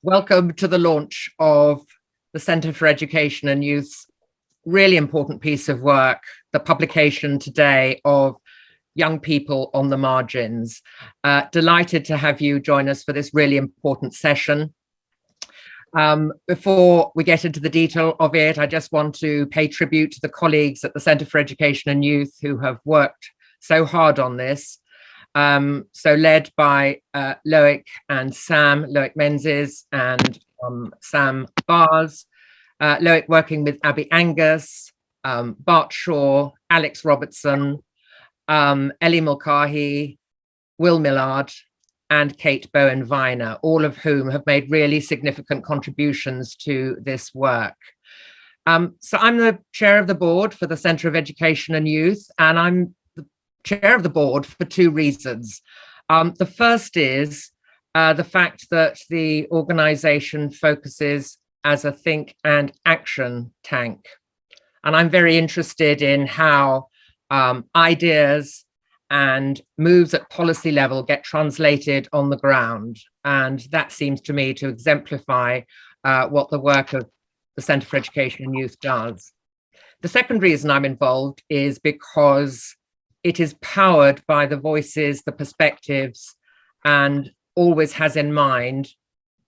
Welcome to the launch of the Centre for Education and Youth's really important piece of work, the publication today of Young People on the Margins. Delighted to have you join us for this really important session. Before we get into the detail of it, I just want to pay tribute to the colleagues at the Centre for Education and Youth who have worked so hard on this. So led by Loic and Sam, Loic Menzies and Sam Bars, Loic working with Abby Angus, Bart Shaw, Alex Robertson, Ellie Mulcahy, Will Millard, and Kate Bowen-Viner, all of whom have made really significant contributions to this work. So I'm the chair of the board for the Centre of Education and Youth, and I'm the chair of the board for two reasons. The first is the fact that the organisation focuses as a think and action tank. And I'm very interested in how ideas and moves at policy level get translated on the ground. And that seems to me to exemplify what the work of the Centre for Education and Youth does. The second reason I'm involved is because it is powered by the voices, the perspectives, and always has in mind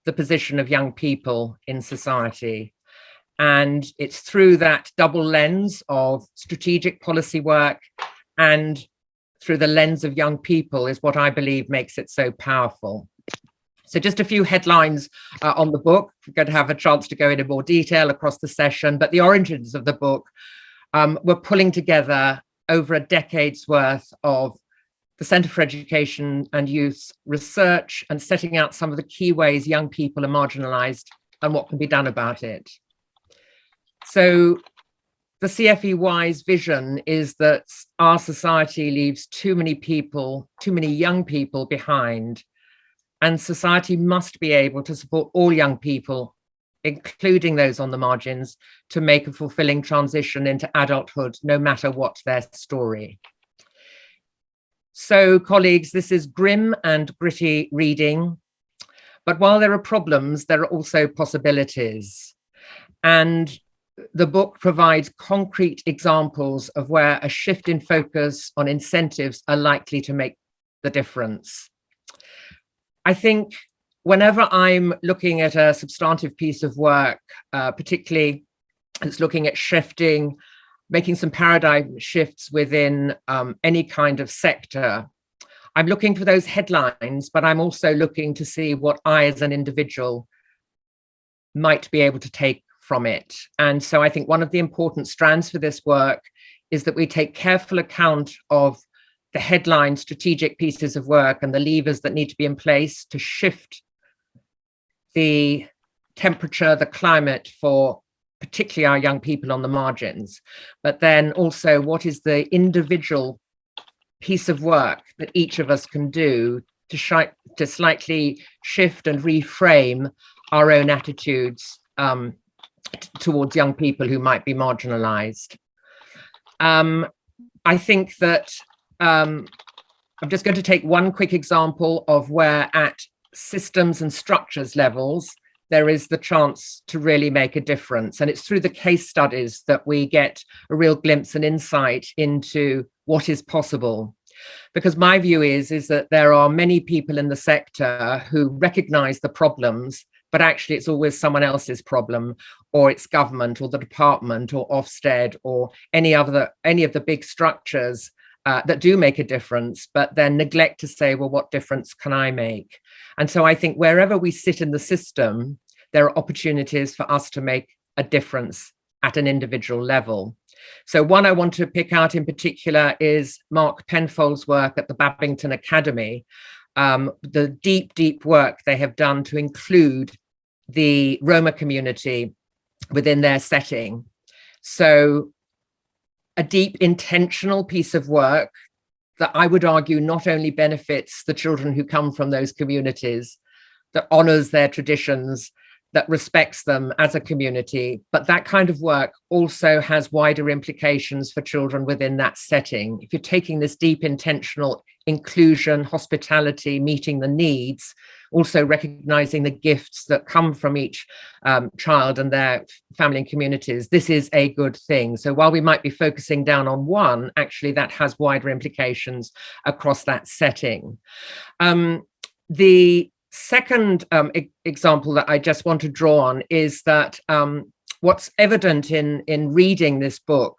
the position of young people in society. And it's through that double lens of strategic policy work and through the lens of young people is what I believe makes it so powerful. So just a few headlines on the book. We're going to have a chance to go into more detail across the session, but the origins of the book we're pulling together over a decade's worth of the Centre for Education and Youth's research and setting out some of the key ways young people are marginalised and what can be done about it. So the CfEY's vision is that our society leaves too many young people behind, and society must be able to support all young people, including those on the margins, to make a fulfilling transition into adulthood, no matter what their story. So, colleagues, this is grim and gritty reading, but while there are problems, there are also possibilities. And the book provides concrete examples of where a shift in focus on incentives are likely to make the difference. I think whenever I'm looking at a substantive piece of work, particularly it's looking at making some paradigm shifts within any kind of sector, I'm looking for those headlines, but I'm also looking to see what I as an individual might be able to take from it. And so I think one of the important strands for this work is that we take careful account of the headline strategic pieces of work and the levers that need to be in place to shift the temperature, the climate for particularly our young people on the margins. But then also, what is the individual piece of work that each of us can do to slightly shift and reframe our own attitudes towards young people who might be marginalized. I think that I'm just going to take one quick example of where at systems and structures levels, there is the chance to really make a difference. And it's through the case studies that we get a real glimpse and insight into what is possible. Because my view is that there are many people in the sector who recognize the problems, but actually it's always someone else's problem, or it's government or the department or Ofsted or any of the big structures that do make a difference, but then neglect to say, well, what difference can I make? And so I think wherever we sit in the system, there are opportunities for us to make a difference at an individual level. So one I want to pick out in particular is Mark Penfold's work at the Babington Academy, the deep work they have done to include the Roma community within their setting. So a deep intentional piece of work that I would argue not only benefits the children who come from those communities, that honors their traditions, that respects them as a community, but that kind of work also has wider implications for children within that setting. If you're taking this deep intentional inclusion, hospitality, meeting the needs, also recognizing the gifts that come from each child and their family and communities, this is a good thing. So while we might be focusing down on one, actually that has wider implications across that setting. The second example that I just want to draw on is that what's evident in reading this book,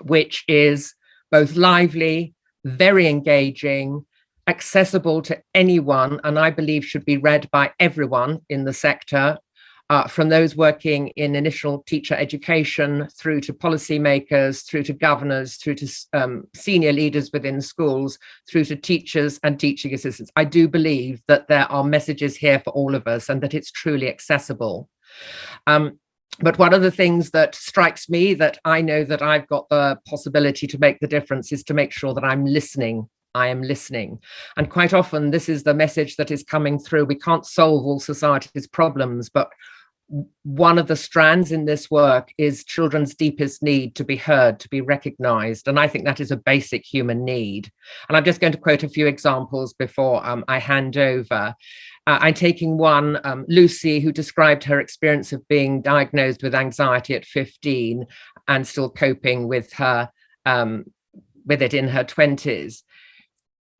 which is both lively, very engaging, accessible to anyone, and I believe should be read by everyone in the sector, from those working in initial teacher education through to policymakers, through to governors, through to senior leaders within schools, through to teachers and teaching assistants. I do believe that there are messages here for all of us and that it's truly accessible. But one of the things that strikes me, that I know that I've got the possibility to make the difference, is to make sure that I'm listening. I am listening. And quite often this is the message that is coming through. We can't solve all society's problems, but one of the strands in this work is children's deepest need to be heard, to be recognized. And I think that is a basic human need. And I'm just going to quote a few examples before I hand over. I'm taking one, Lucy, who described her experience of being diagnosed with anxiety at 15 and still coping with her with it in her 20s.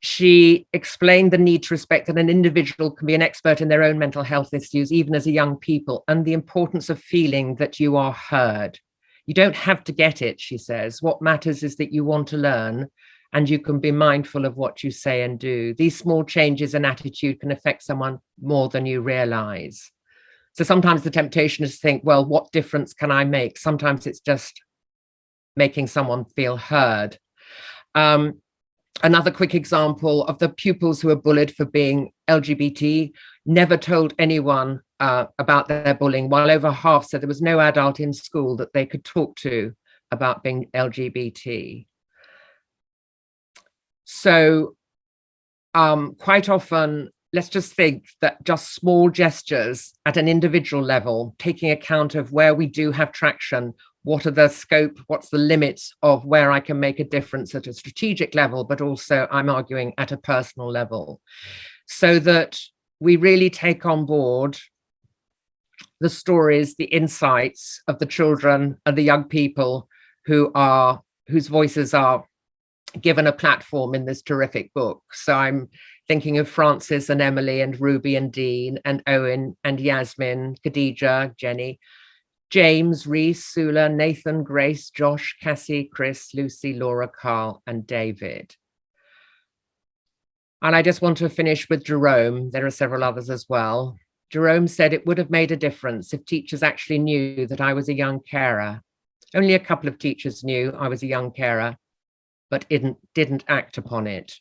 She explained the need to respect that an individual can be an expert in their own mental health issues, even as a young people, and the importance of feeling that you are heard. You don't have to get it, she says. What matters is that you want to learn and you can be mindful of what you say and do. These small changes in attitude can affect someone more than you realize. So sometimes the temptation is to think, well, what difference can I make? Sometimes it's just making someone feel heard. Another quick example of the pupils who were bullied for being LGBT never told anyone about their bullying, while over half said there was no adult in school that they could talk to about being LGBT. So quite often, let's just think that just small gestures at an individual level, taking account of where we do have traction, what are the scope, what's the limits of where I can make a difference at a strategic level, but also I'm arguing at a personal level, so that we really take on board the stories, the insights of the children and the young people whose voices are given a platform in this terrific book. So I'm thinking of Francis and Emily and Ruby and Dean and Owen and Yasmin, Khadija, Jenny, James, Reese, Sula, Nathan, Grace, Josh, Cassie, Chris, Lucy, Laura, Carl, and David. And I just want to finish with Jerome. There are several others as well. Jerome said it would have made a difference if teachers actually knew that I was a young carer. Only a couple of teachers knew I was a young carer, but didn't act upon it.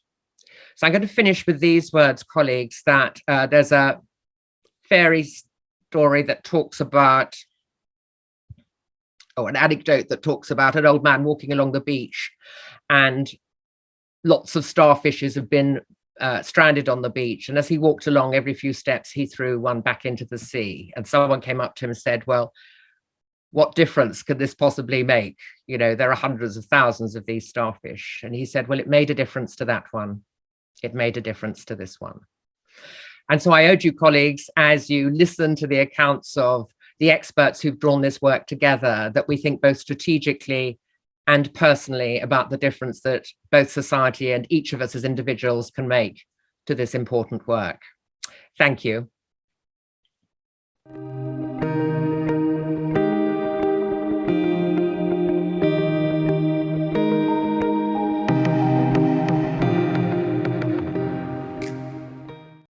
So I'm going to finish with these words, colleagues, that there's a fairy story that talks about, an anecdote that talks about an old man walking along the beach, and lots of starfishes have been stranded on the beach. And as he walked along, every few steps, he threw one back into the sea. And someone came up to him and said, well, what difference could this possibly make? You know, there are hundreds of thousands of these starfish. And he said, well, it made a difference to that one. It made a difference to this one. And so I urge you, colleagues, as you listen to the accounts of the experts who've drawn this work together, that we think both strategically and personally about the difference that both society and each of us as individuals can make to this important work. Thank you.